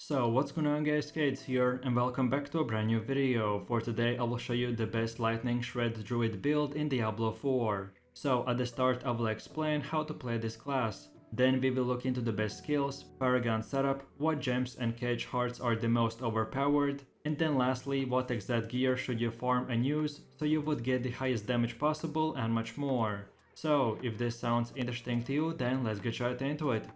So what's going on guys, Skates here and welcome back to a brand new video. For today I will show you the best lightning shred druid build in Diablo 4. So at the start I will explain how to play this class. Then we will look into the best skills, paragon setup, what gems and cage hearts are the most overpowered, and then lastly what exact gear should you farm and use so you would get the highest damage possible and much more. So if this sounds interesting to you, then let's get right into it.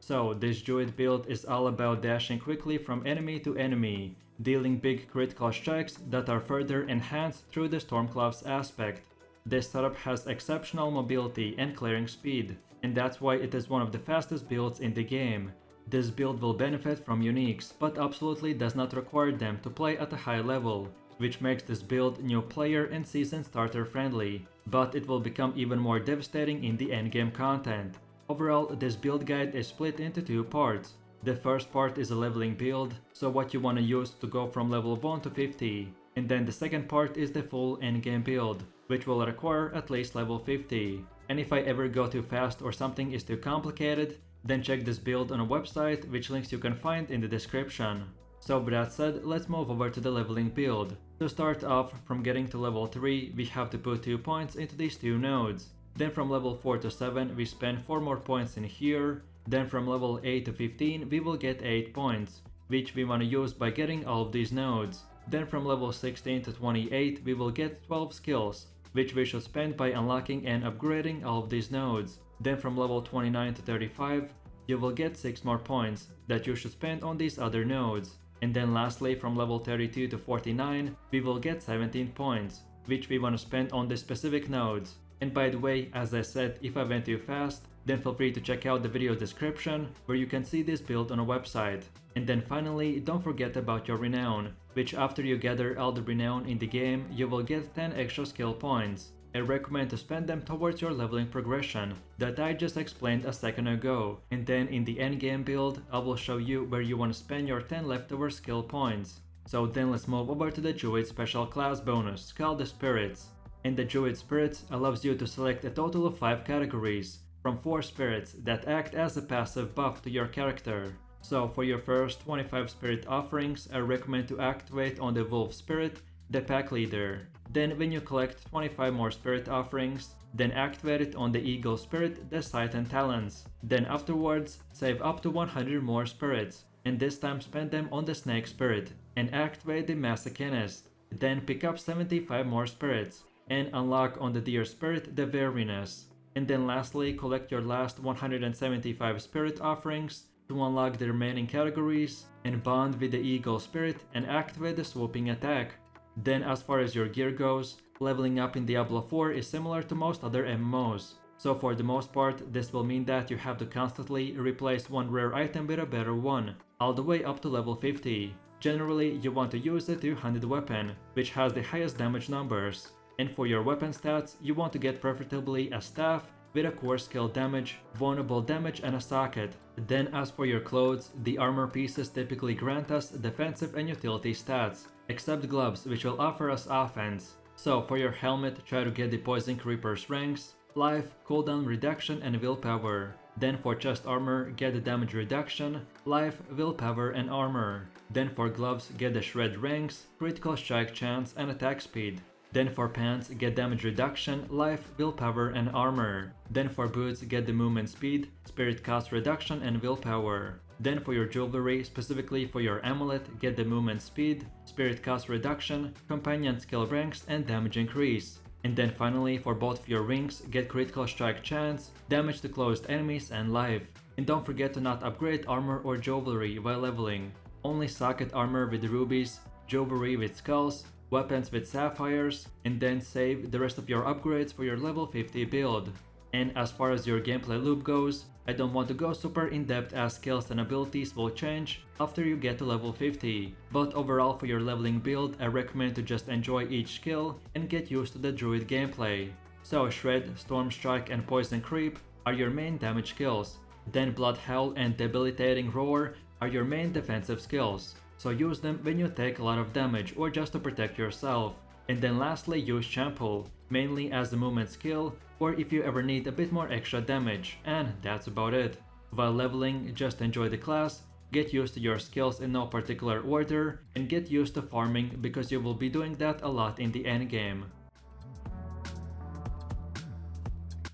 So this druid build is all about dashing quickly from enemy to enemy, dealing big critical strikes that are further enhanced through the Stormcloud's aspect. This setup has exceptional mobility and clearing speed, and that's why it is one of the fastest builds in the game. This build will benefit from uniques, but absolutely does not require them to play at a high level, which makes this build new player and season starter friendly, but it will become even more devastating in the endgame content. Overall, this build guide is split into two parts. The first part is a leveling build, so what you wanna use to go from level 1 to 50. And then the second part is the full endgame build, which will require at least level 50. And if I ever go too fast or something is too complicated, then check this build on a website, which links you can find in the description. So with that said, let's move over to the leveling build. To start off, from getting to level 3, we have to put 2 points into these two nodes. Then from level 4 to 7 we spend 4 more points in here, then from level 8 to 15 we will get 8 points, which we wanna use by getting all of these nodes. Then from level 16 to 28 we will get 12 skills, which we should spend by unlocking and upgrading all of these nodes. Then from level 29 to 35 you will get 6 more points that you should spend on these other nodes. And then lastly from level 32 to 49 we will get 17 points, which we wanna spend on the specific nodes. And by the way, as I said, if I went too fast, then feel free to check out the video description where you can see this build on a website. And then finally, don't forget about your renown, which after you gather all the renown in the game, you will get 10 extra skill points. I recommend to spend them towards your leveling progression that I just explained a second ago. And then in the endgame build, I will show you where you want to spend your 10 leftover skill points. So then let's move over to the Druid special class bonus called the Spirits. And the Druid Spirits allows you to select a total of 5 categories, from 4 spirits that act as a passive buff to your character. So for your first 25 spirit offerings, I recommend to activate on the Wolf Spirit, the Pack Leader. Then when you collect 25 more spirit offerings, then activate it on the Eagle Spirit, the Sight and Talons. Then afterwards, save up to 100 more spirits, and this time spend them on the Snake Spirit, and activate the Masochist. Then pick up 75 more spirits, and unlock on the Deer Spirit the Weariness. And then lastly, collect your last 175 spirit offerings to unlock the remaining categories and bond with the Eagle Spirit and activate the swooping attack. Then as far as your gear goes, leveling up in Diablo 4 is similar to most other MMOs. So for the most part, this will mean that you have to constantly replace one rare item with a better one, all the way up to level 50. Generally, you want to use the two-handed weapon, which has the highest damage numbers. And for your weapon stats, you want to get preferably a staff with a core skill damage, vulnerable damage and a socket. Then as for your clothes, the armor pieces typically grant us defensive and utility stats, except gloves which will offer us offense. So for your helmet, try to get the Poison Creeper's ranks, life, cooldown reduction and willpower. Then for chest armor, get the damage reduction, life, willpower and armor. Then for gloves, get the shred ranks, critical strike chance and attack speed. Then for pants, get damage reduction, life, willpower and armor. Then for boots, get the movement speed, spirit cost reduction and willpower. Then for your jewelry, specifically for your amulet, get the movement speed, spirit cost reduction, companion skill ranks and damage increase. And then finally for both of your rings, get critical strike chance, damage to closed enemies and life. And don't forget to not upgrade armor or jewelry while leveling. Only socket armor with rubies, jewelry with skulls, weapons with sapphires, and then save the rest of your upgrades for your level 50 build. And as far as your gameplay loop goes, I don't want to go super in depth as skills and abilities will change after you get to level 50, but overall for your leveling build I recommend to just enjoy each skill and get used to the Druid gameplay. So Shred, Storm Strike and Poison Creep are your main damage skills, then Blood Howl and Debilitating Roar are your main defensive skills. So use them when you take a lot of damage or just to protect yourself. And then lastly use Trample, mainly as a movement skill or if you ever need a bit more extra damage, and that's about it. While leveling, just enjoy the class, get used to your skills in no particular order, and get used to farming because you will be doing that a lot in the endgame.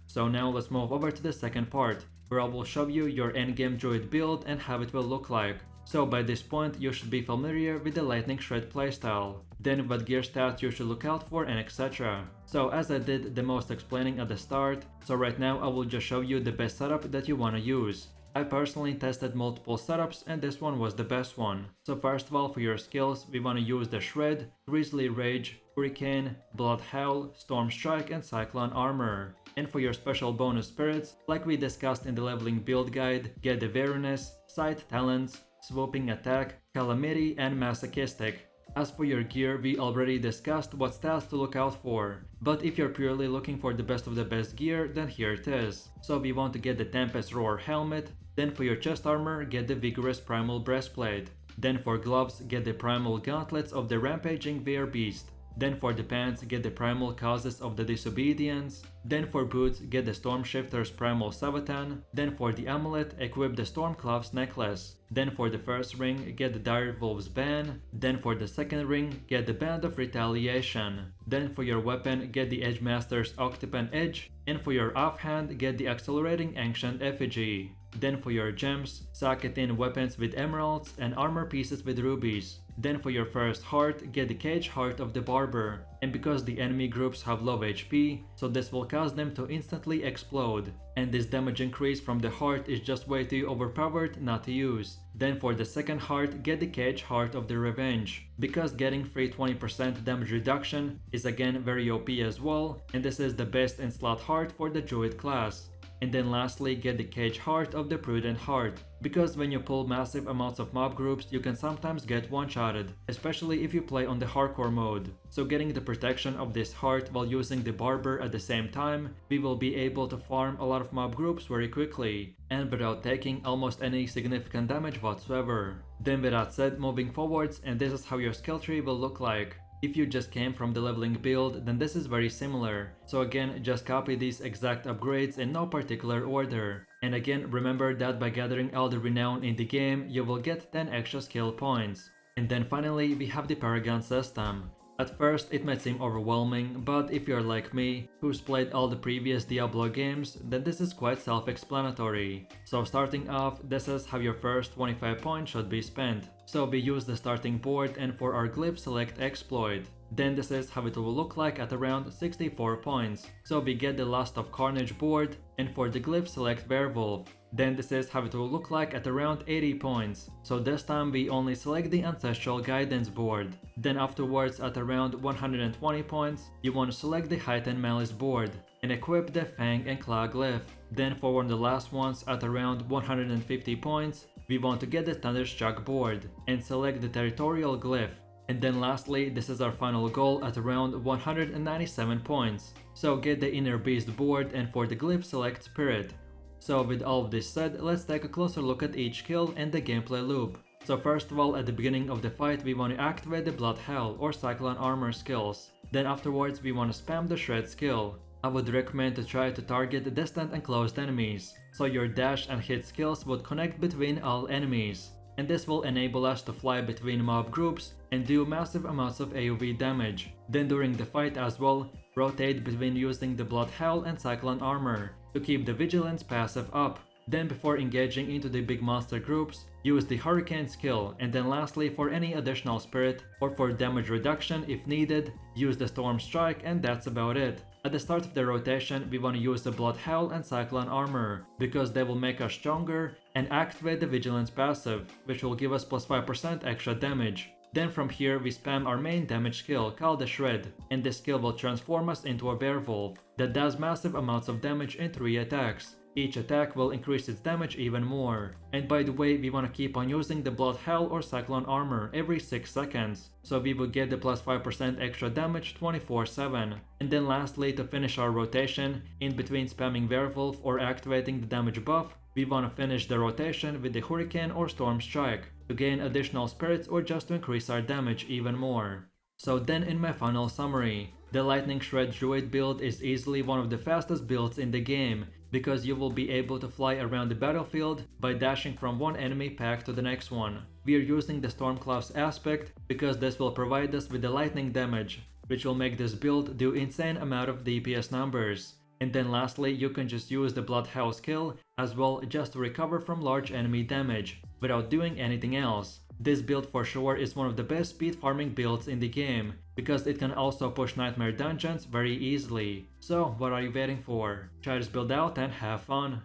So now let's move over to the second part, where I will show you your endgame druid build and how it will look like. So by this point you should be familiar with the lightning shred playstyle, then what gear stats you should look out for and etc. So as I did the most explaining at the start, so right now I will just show you the best setup that you wanna use. I personally tested multiple setups and this one was the best one. So first of all, for your skills we wanna use the Shred, Grizzly Rage, Hurricane, Blood Howl, Storm Strike and Cyclone Armor. And for your special bonus spirits, like we discussed in the leveling build guide, get the Weariness, Sight Talents, Swooping Attack, Calamity and Masochistic. As for your gear, we already discussed what stats to look out for, but if you're purely looking for the best of the best gear, then here it is. So we want to get the Tempest Roar helmet, then for your chest armor, get the Vigorous Primal breastplate, then for gloves, get the Primal gauntlets of the Rampaging Beast, then for the pants, get the Primal Causes of the Disobedience, then for boots, get the Stormshifter's Primal Savatan, then for the amulet, equip the Stormclaws necklace, then for the first ring, get the Dire Wolf's ban, then for the second ring, get the Band of Retaliation, then for your weapon, get the Edgemaster's Octopan Edge, and for your offhand, get the Accelerating Ancient Effigy. Then for your gems, socket in weapons with emeralds and armor pieces with rubies. Then for your first heart, get the Cage Heart of the Barber. And because the enemy groups have low HP, so this will cause them to instantly explode. And this damage increase from the heart is just way too overpowered not to use. Then for the second heart, get the Cage Heart of the Revenge. Because getting free 20% damage reduction is again very OP as well, and this is the best in slot heart for the Druid class. And then lastly, get the Cage Heart of the Prudent Heart, because when you pull massive amounts of mob groups you can sometimes get one-shotted, especially if you play on the hardcore mode. So getting the protection of this heart while using the Barber at the same time, we will be able to farm a lot of mob groups very quickly, and without taking almost any significant damage whatsoever. Then with that said, moving forwards, and this is how your skill tree will look like. If you just came from the leveling build, then this is very similar. So again, just copy these exact upgrades in no particular order. And again, remember that by gathering all the renown in the game, you will get 10 extra skill points. And then finally, we have the paragon system. At first, it might seem overwhelming, but if you're like me, who's played all the previous Diablo games, then this is quite self-explanatory. So starting off, this is how your first 25 points should be spent. So we use the starting board and for our glyph select exploit. Then this is how it will look like at around 64 points. So we get the Lust of Carnage board, and for the glyph select Werewolf. Then this is how it will look like at around 80 points. So this time we only select the Ancestral Guidance board. Then afterwards at around 120 points, you want to select the Heightened Malice board and equip the Fang and Claw glyph. Then for one of the last ones at around 150 points, we want to get the Thunderstruck board and select the Territorial glyph. And then lastly, this is our final goal at around 197 points. So get the Inner Beast board and for the glyph select Spirit. So with all of this said, let's take a closer look at each skill and the gameplay loop. So first of all, at the beginning of the fight we want to activate the Blood Howl or Cyclone Armor skills. Then afterwards we want to spam the Shred skill. I would recommend to try to target distant and closed enemies, so your dash and hit skills would connect between all enemies. And this will enable us to fly between mob groups and do massive amounts of AoE damage. Then during the fight as well, rotate between using the Blood Howl and Cyclone Armor to keep the Vigilance passive up. Then before engaging into the big monster groups, use the Hurricane skill, and then lastly for any additional spirit or for damage reduction if needed, use the Storm Strike, and that's about it. At the start of the rotation, we want to use the Blood Howl and Cyclone Armor, because they will make us stronger, and activate the Vigilance passive, which will give us plus 5% extra damage. Then from here we spam our main damage skill called the Shred, and this skill will transform us into a werewolf that does massive amounts of damage in 3 attacks. Each attack will increase its damage even more. And by the way, we want to keep on using the Blood Howl or Cyclone Armor every 6 seconds, so we will get the plus 5% extra damage 24/7. And then lastly, to finish our rotation, in between spamming Werewolf or activating the damage buff, we want to finish the rotation with the Hurricane or Storm Strike to gain additional spirits or just to increase our damage even more. So then in my final summary, the Lightning Shred Druid build is easily one of the fastest builds in the game, because you will be able to fly around the battlefield by dashing from one enemy pack to the next one. We are using the Stormcloud's aspect because this will provide us with the lightning damage, which will make this build do insane amount of DPS numbers. And then lastly, you can just use the Bloodhouse skill as well just to recover from large enemy damage, without doing anything else. This build for sure is one of the best speed farming builds in the game, because it can also push nightmare dungeons very easily. So what are you waiting for? Try this build out and have fun!